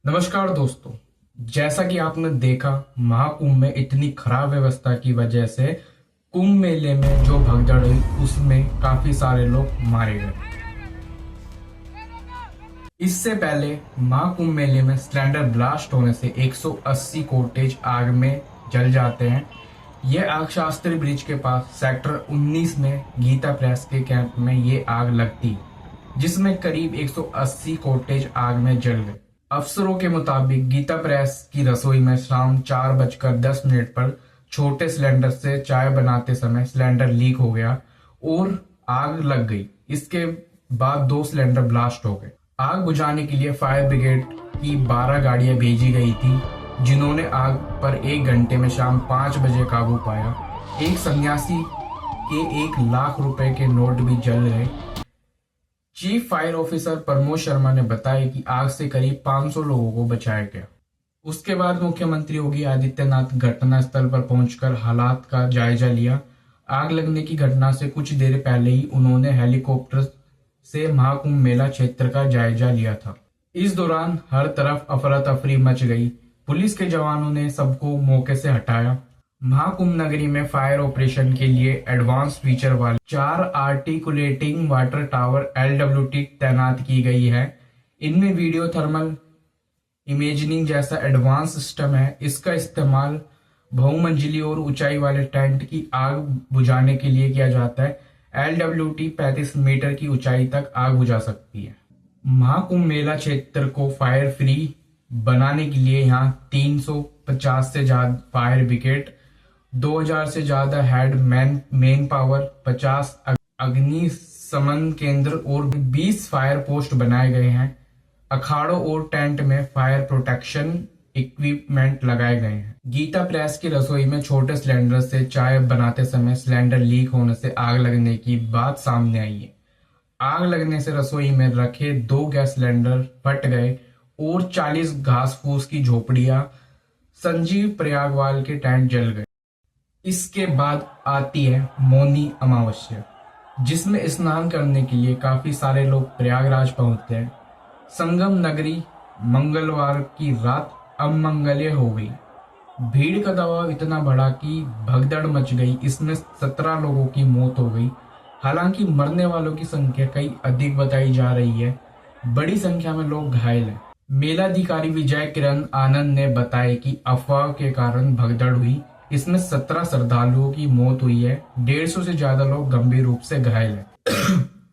नमस्कार दोस्तों। जैसा कि आपने देखा, महाकुंभ में इतनी खराब व्यवस्था की वजह से कुंभ मेले में जो भगदड़ हुई उसमें काफी सारे लोग मारे गए। इससे पहले महाकुंभ मेले में सिलेंडर ब्लास्ट होने से 180 कॉटेज आग में जल जाते हैं। यह आग शास्त्री ब्रिज के पास सेक्टर 19 में गीता प्रेस के कैंप में ये आग लगती, जिसमें करीब 180 कॉटेज आग में जल गए। अफसरों के मुताबिक गीता प्रेस की रसोई में शाम 4:10 पर छोटे सिलेंडर से चाय बनाते समय सिलेंडर लीक हो गया और आग लग गई। इसके बाद 2 सिलेंडर ब्लास्ट हो गए। आग बुझाने के लिए फायर ब्रिगेड की 12 गाड़ियां भेजी गई थी, जिन्होंने आग पर 1 घंटे में शाम 5 बजे काबू पाया। एक सन्यासी के 1 लाख रुपए के नोट भी जल गए। Chief fire officer Pramod Sharma ने बताया कि आग से करीब 500 लोगों को बचाया गया। उसके बाद मुख्यमंत्री योगी आदित्यनाथ घटनास्थल पर पहुंचकर हालात का जायजा लिया। आग लगने की घटना से कुछ देर पहले ही उन्होंने हेलीकॉप्टर से महाकुंभ मेला क्षेत्र का जायजा लिया था। इस दौरान हर तरफ अफरा तफरी मच गई। पुलिस के जवानों ने सबको मौके से हटाया। महाकुंभ नगरी में फायर ऑपरेशन के लिए एडवांस फीचर वाले 4 आर्टिकुलेटिंग वाटर टावर LWT तैनात की गई है। इनमें वीडियो थर्मल इमेजिंग जैसा एडवांस सिस्टम है। इसका इस्तेमाल बहुमंजिली और ऊंचाई वाले टेंट की आग बुझाने के लिए किया जाता है। LWT 35 मीटर की ऊंचाई तक आग बुझा सकती है। महाकुंभ मेला क्षेत्र को फायर फ्री बनाने के लिए यहाँ 350 से ज्यादा फायर ब्रिगेड, 2000 से ज्यादा हेड मेन पावर, 50 अग्निशमन केंद्र और 20 फायर पोस्ट बनाए गए हैं। अखाड़ों और टेंट में फायर प्रोटेक्शन इक्विपमेंट लगाए गए हैं। गीता प्रेस की रसोई में छोटे सिलेंडर से चाय बनाते समय सिलेंडर लीक होने से आग लगने की बात सामने आई है। आग लगने से रसोई में रखे 2 गैस सिलेंडर फट गए और 40 घास फूस की झोपड़ियां संजीव प्रयागवाल के टेंट जल गए। इसके बाद आती है मौनी अमावस्या, जिसमें स्नान करने के लिए काफी सारे लोग प्रयागराज पहुंचते हैं। संगम नगरी मंगलवार की रात अमंगल्य हो गई। भीड़ का दबाव इतना बढ़ा कि भगदड़ मच गई। इसमें 17 लोगों की मौत हो गई। हालांकि मरने वालों की संख्या कई अधिक बताई जा रही है। बड़ी संख्या में लोग घायल हैं। मेलाधिकारी विजय किरण आनंद ने बताया कि अफवाह के कारण भगदड़ हुई। इसमें 17 श्रद्धालुओं की मौत हुई है। 150 से ज्यादा लोग गंभीर रूप से घायल हैं।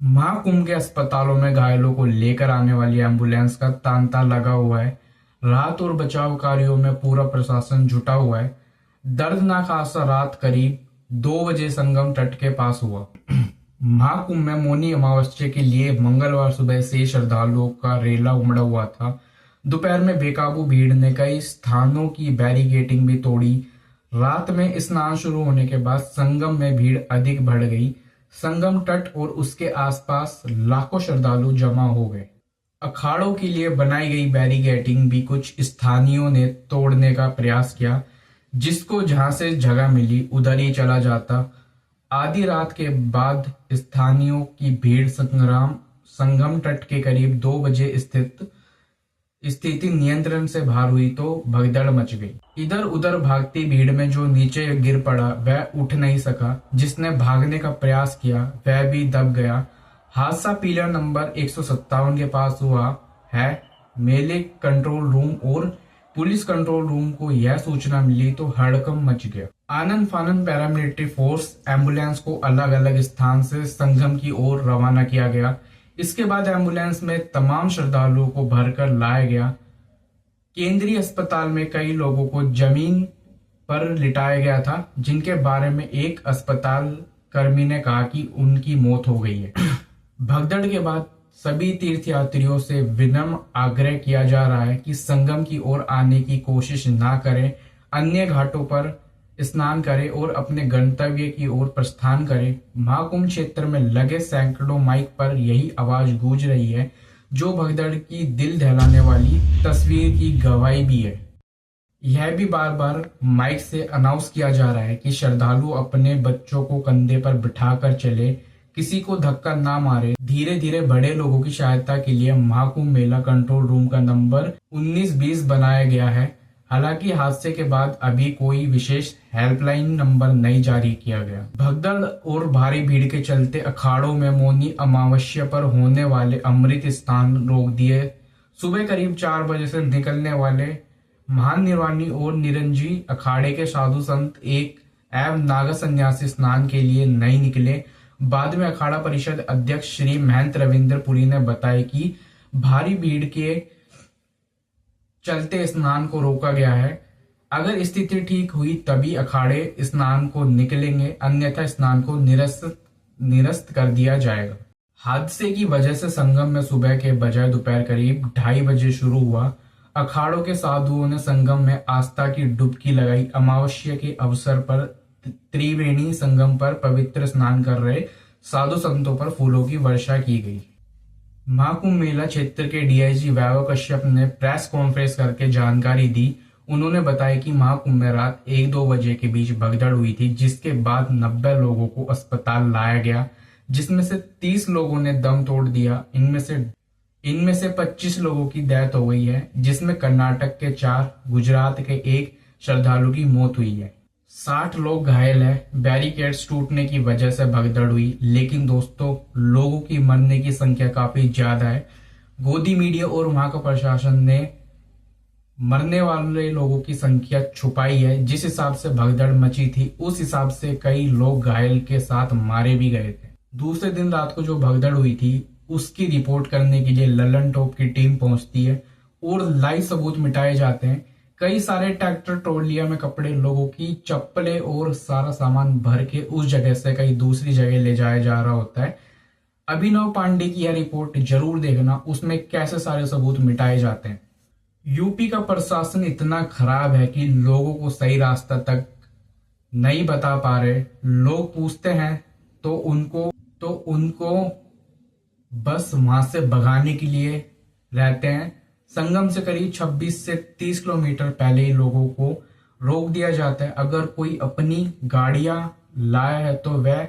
महाकुंभ के अस्पतालों में घायलों को लेकर आने वाली एम्बुलेंस का तांता लगा हुआ है। राहत और बचाव कार्यों में पूरा प्रशासन जुटा हुआ है। दर्दनाक हादसा रात करीब 2 बजे संगम तट के पास हुआ। महाकुंभ में मौनी अमावस्या के लिए मंगलवार सुबह से श्रद्धालुओं का रेला उमड़ा हुआ था। दोपहर में बेकाबू भीड़ ने कई स्थानों की बैरिकेडिंग भी तोड़ी। रात में स्नान शुरू होने के बाद संगम में भीड़ अधिक बढ़ गई। संगम तट और उसके आसपास लाखों श्रद्धालु जमा हो गए। अखाड़ों के लिए बनाई गई बैरिकेडिंग भी कुछ स्थानीयों ने तोड़ने का प्रयास किया, जिसको जहां से जगह मिली उधर ही चला जाता। आधी रात के बाद स्थानीयों की भीड़ संगम तट के करीब 2 बजे स्थिति नियंत्रण से बाहर हुई तो भगदड़ मच गई। इधर उधर भागती भीड़ में जो नीचे गिर पड़ा वह उठ नहीं सका। जिसने भागने का प्रयास किया वह भी दब गया। हादसा पिलर नंबर 157 के पास हुआ है। मेले कंट्रोल रूम और पुलिस कंट्रोल रूम को यह सूचना मिली तो हड़कंप मच गया। आनंद फानंद पैरामिलिट्री फोर्स एम्बुलेंस को अलग अलग स्थान से संगम की ओर रवाना किया गया। इसके बाद एम्बुलेंस में तमाम श्रद्धालुओं को भरकर लाया गया। केंद्रीय अस्पताल में कई लोगों को जमीन पर लिटाया गया था, जिनके बारे में एक अस्पताल कर्मी ने कहा कि उनकी मौत हो गई है। भगदड़ के बाद सभी तीर्थयात्रियों से विनम्र आग्रह किया जा रहा है कि संगम की ओर आने की कोशिश ना करें, अन्य घाटों पर स्नान करें और अपने गंतव्य की ओर प्रस्थान करें। महाकुंभ क्षेत्र में लगे सैकड़ों माइक पर यही आवाज गूंज रही है, जो भगदड़ की दिल दहलाने वाली तस्वीर की गवाही भी है। यह भी बार बार माइक से अनाउंस किया जा रहा है कि श्रद्धालु अपने बच्चों को कंधे पर बिठाकर चले, किसी को धक्का ना मारे, धीरे धीरे बड़े लोगों की सहायता के लिए महाकुंभ मेला कंट्रोल रूम का नंबर 1920 बनाया गया है। हालांकि हादसे के बाद अभी कोई विशेष हेल्पलाइन नंबर नहीं जारी किया गया। भगदड़ और भारी भीड़ के चलते अखाड़ों में मौनी अमावस्या पर होने वाले अमृत स्नान रोक दिए। सुबह करीब 4 बजे से निकलने वाले महान निर्वाणी और निरंजी अखाड़े के साधु संत एक एवं नागा सन्यासी स्नान के लिए नहीं निकले। बाद में अखाड़ा परिषद अध्यक्ष श्री महंत रविंद्र पुरी ने बताया कि भारी भीड़ के चलते स्नान को रोका गया है। अगर स्थिति ठीक हुई तभी अखाड़े स्नान को निकलेंगे, अन्यथा स्नान को निरस्त कर दिया जाएगा। हादसे की वजह से संगम में सुबह के बजाय दोपहर करीब 2:30 बजे शुरू हुआ। अखाड़ों के साधुओं ने संगम में आस्था की डुबकी लगाई। अमावस्या के अवसर पर त्रिवेणी संगम पर पवित्र स्नान कर रहे साधु संतों पर फूलों की वर्षा की गई। महाकुंभ मेला क्षेत्र के डीआईजी वैभव कश्यप ने प्रेस कॉन्फ्रेंस करके जानकारी दी। उन्होंने बताया कि महाकुंभ में रात 1-2 बजे के बीच भगदड़ हुई थी, जिसके बाद 90 लोगों को अस्पताल लाया गया, जिसमें से 30 लोगों ने दम तोड़ दिया। इनमें से 25 लोगों की डेथ हो गई है, जिसमें कर्नाटक के 4, गुजरात के 1 श्रद्धालु की मौत हुई है। 60 लोग घायल हैं। बैरिकेड्स टूटने की वजह से भगदड़ हुई, लेकिन दोस्तों लोगों की मरने की संख्या काफी ज्यादा है। गोदी मीडिया और वहां का प्रशासन ने मरने वाले लोगों की संख्या छुपाई है। जिस हिसाब से भगदड़ मची थी उस हिसाब से कई लोग घायल के साथ मारे भी गए थे। दूसरे दिन रात को जो भगदड़ हुई थी उसकी रिपोर्ट करने के लिए ललन टॉप की टीम पहुंचती है और लाइव सबूत मिटाए जाते हैं। कई सारे ट्रैक्टर ट्रॉलियां में कपड़े, लोगों की चप्पलें और सारा सामान भर के उस जगह से कहीं दूसरी जगह ले जाया जा रहा होता है। अभिनव पांडे की यह रिपोर्ट जरूर देखना, उसमें कैसे सारे सबूत मिटाए जाते हैं। यूपी का प्रशासन इतना खराब है कि लोगों को सही रास्ता तक नहीं बता पा रहे। लोग पूछते हैं तो उनको बस वहां से भगाने के लिए रहते हैं। संगम से करीब 26 से 30 किलोमीटर पहले ही लोगों को रोक दिया जाता है। अगर कोई अपनी गाड़ियां लाया है तो वह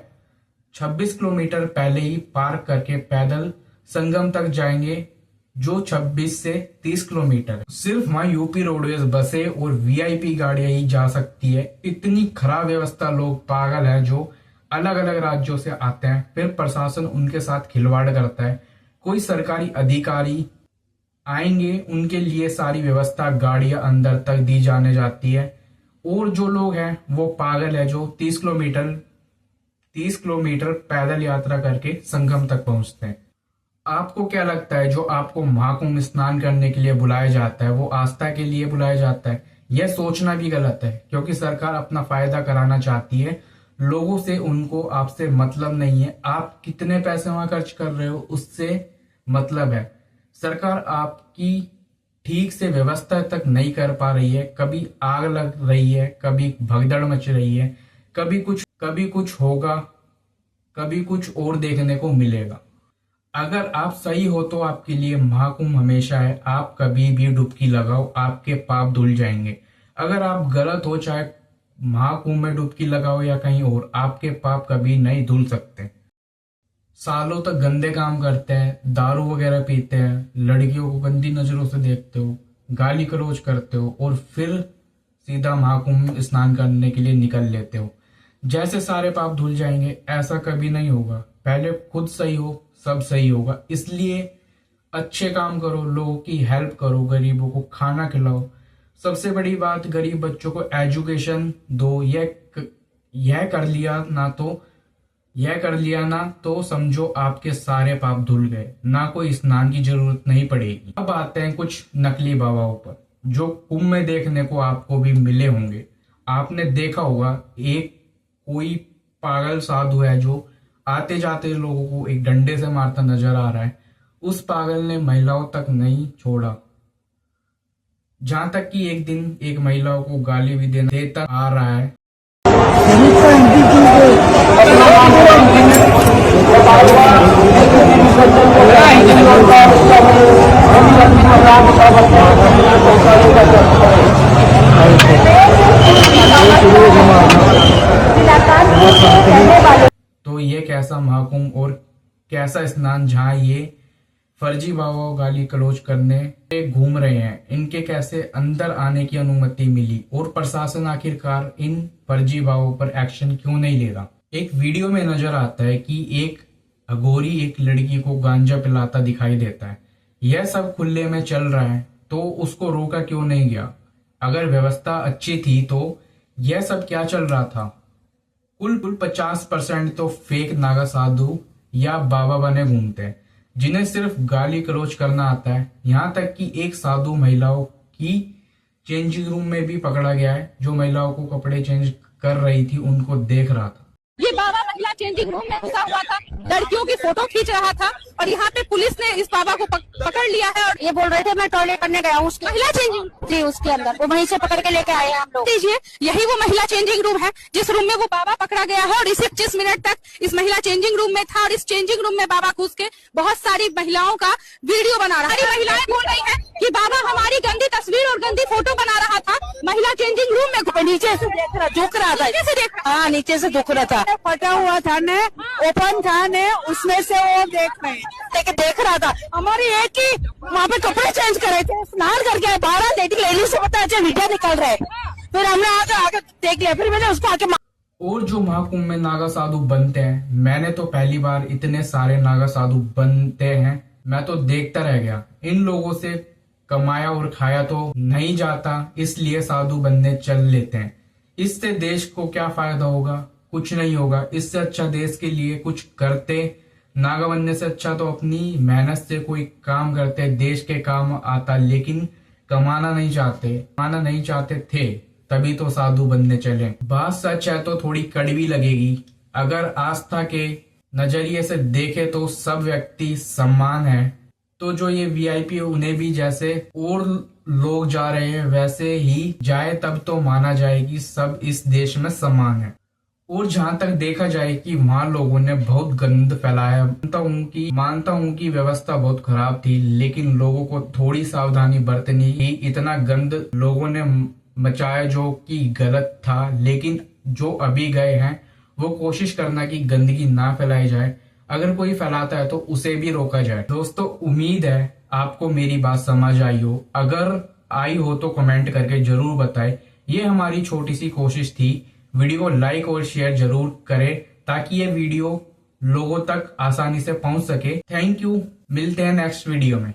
26 किलोमीटर पहले ही पार्क करके पैदल संगम तक जाएंगे, जो 26 से 30 किलोमीटर है। सिर्फ वहां यूपी रोडवेज बसें और वीआईपी गाड़ियां ही जा सकती है। इतनी खराब व्यवस्था, लोग पागल है जो अलग अलग राज्यों से आते हैं, फिर प्रशासन उनके साथ खिलवाड़ करता है। कोई सरकारी अधिकारी आएंगे, उनके लिए सारी व्यवस्था, गाड़ियां अंदर तक दी जाने जाती है, और जो लोग हैं वो पागल है जो 30 किलोमीटर पैदल यात्रा करके संगम तक पहुंचते हैं। आपको क्या लगता है, जो आपको महाकुंभ स्नान करने के लिए बुलाया जाता है वो आस्था के लिए बुलाया जाता है? यह सोचना भी गलत है, क्योंकि सरकार अपना फायदा कराना चाहती है। लोगों से उनको आपसे मतलब नहीं है। आप कितने पैसे वहां खर्च कर रहे हो उससे मतलब है। सरकार आपकी ठीक से व्यवस्था तक नहीं कर पा रही है। कभी आग लग रही है, कभी भगदड़ मच रही है, कभी कुछ होगा, कभी कुछ और देखने को मिलेगा। अगर आप सही हो तो आपके लिए महाकुंभ हमेशा है। आप कभी भी डुबकी लगाओ, आपके पाप धुल जाएंगे। अगर आप गलत हो, चाहे महाकुंभ में डुबकी लगाओ या कहीं और, आपके पाप कभी नहीं धुल सकते। सालों तक गंदे काम करते हैं, दारू वगैरह पीते हैं, लड़कियों को गंदी नजरों से देखते हो, गाली गलौज करते हो और फिर सीधा महाकुंभ स्नान करने के लिए निकल लेते हो। जैसे सारे पाप धुल जाएंगे, ऐसा कभी नहीं होगा। पहले खुद सही हो, सब सही होगा। इसलिए अच्छे काम करो, लोगों की हेल्प करो, गरीबों को खाना खिलाओ। सबसे बड़ी बात, गरीब बच्चों को एजुकेशन दो। यह कर लिया ना तो समझो आपके सारे पाप धुल गए, ना कोई स्नान की जरूरत नहीं पड़ेगी। अब आते हैं कुछ नकली बाबाओं पर, जो कुंभ में देखने को आपको भी मिले होंगे। आपने देखा होगा कोई पागल साधु है जो आते जाते लोगों को एक डंडे से मारता नजर आ रहा है। उस पागल ने महिलाओं तक नहीं छोड़ा, जहां तक कि एक दिन एक महिलाओं को गाली भी देता आ रहा है। तो ये कैसा महाकुंभ ऐसा स्नान जहां ये फर्जी बाबा गाली गलौज करने घूम रहे हैं, इनके कैसे अंदर आने की अनुमति मिली और प्रशासन आखिरकार इन फर्जी बाबों पर एक्शन क्यों नहीं ले रहा। एक वीडियो में नजर आता है कि एक अघोरी एक लड़की को गांजा पिलाता दिखाई देता है। यह सब खुले में चल रहा है तो उसको रोका क्यों नहीं गया। अगर व्यवस्था अच्छी थी तो यह सब क्या चल रहा था। कुल 50% तो फेक नागा साधु या बाबा बने घूमते हैं जिन्हें सिर्फ गाली गलौज करना आता है। यहाँ तक कि एक साधु महिलाओं की चेंजिंग रूम में भी पकड़ा गया है, जो महिलाओं को कपड़े चेंज कर रही थी उनको देख रहा था। ये बाबा महिला चेंजिंग रूम में घुसा हुआ था, लड़कियों की फोटो खींच रहा था और यहाँ पे पुलिस ने इस बाबा को पकड़ लिया है और ये बोल रहे थे मैं टॉयलेट करने गया हूँ उसकी महिला चेंजिंग जी उसके अंदर वो वहीं से पकड़ के लेके आए हैं हम लोग। दीजिए, यही वो महिला चेंजिंग रूम है जिस रूम में वो बाबा पकड़ा गया है और इसे 25 मिनट तक इस महिला चेंजिंग रूम में था और इस चेंजिंग रूम में बाबा घुस के बहुत सारी महिलाओं का वीडियो बना रहा है। महिलाएं बोल रही है कि बाबा हमारी गंदी तस्वीर और गंदी फोटो बना रहा था महिला चेंजिंग रूम में। नीचे से देख रहा झुक रहा था, नीचे से देख रहा। हाँ नीचे से झुक रहा था, फटा हुआ था ने ओपन था ने उसमें से वो देख रहा था। हमारी एक ही वहाँ पे कपड़े चेंज कर रहे थे, स्नान करके आए 12 लेडी से पता है वीडियो निकल रहे। फिर हमने आगे देख लिया, फिर मैंने उसको आके और जो महाकुंभ में नागा साधु बनते हैं, मैंने तो पहली बार इतने सारे नागा साधु बनते हैं मैं तो देखता रह गया। इन लोगों से कमाया और खाया तो नहीं जाता, इसलिए साधु बनने चल लेते हैं। इससे देश को क्या फायदा होगा, कुछ नहीं होगा। इससे अच्छा देश के लिए कुछ करते, नागा बनने से अच्छा तो अपनी मेहनत से कोई काम करते, देश के काम आता। लेकिन कमाना नहीं चाहते थे तभी तो साधु बनने चले। बात सच है तो थोड़ी कड़वी लगेगी। अगर आस्था के नजरिए से देखे तो सब व्यक्ति समान है, तो जो ये वीआईपी उन्हें भी जैसे और लोग जा रहे हैं वैसे ही जाए, तब तो माना जाए कि सब इस देश में समान है। और जहां तक देखा जाए कि वहां लोगों ने बहुत गंद फैलाया, मानता हूं कि व्यवस्था बहुत खराब थी, लेकिन लोगों को थोड़ी सावधानी बरतनी ही। इतना गंद लोगों ने मचाया जो कि गलत था, लेकिन जो अभी गए हैं वो कोशिश करना कि गंदगी ना फैलाई जाए। अगर कोई फैलाता है तो उसे भी रोका जाए। दोस्तों, उम्मीद है आपको मेरी बात समझ आई हो। अगर आई हो तो कमेंट करके जरूर बताएं। ये हमारी छोटी सी कोशिश थी। वीडियो को लाइक और शेयर जरूर करें ताकि ये वीडियो लोगों तक आसानी से पहुंच सके। थैंक यू, मिलते हैं नेक्स्ट वीडियो में।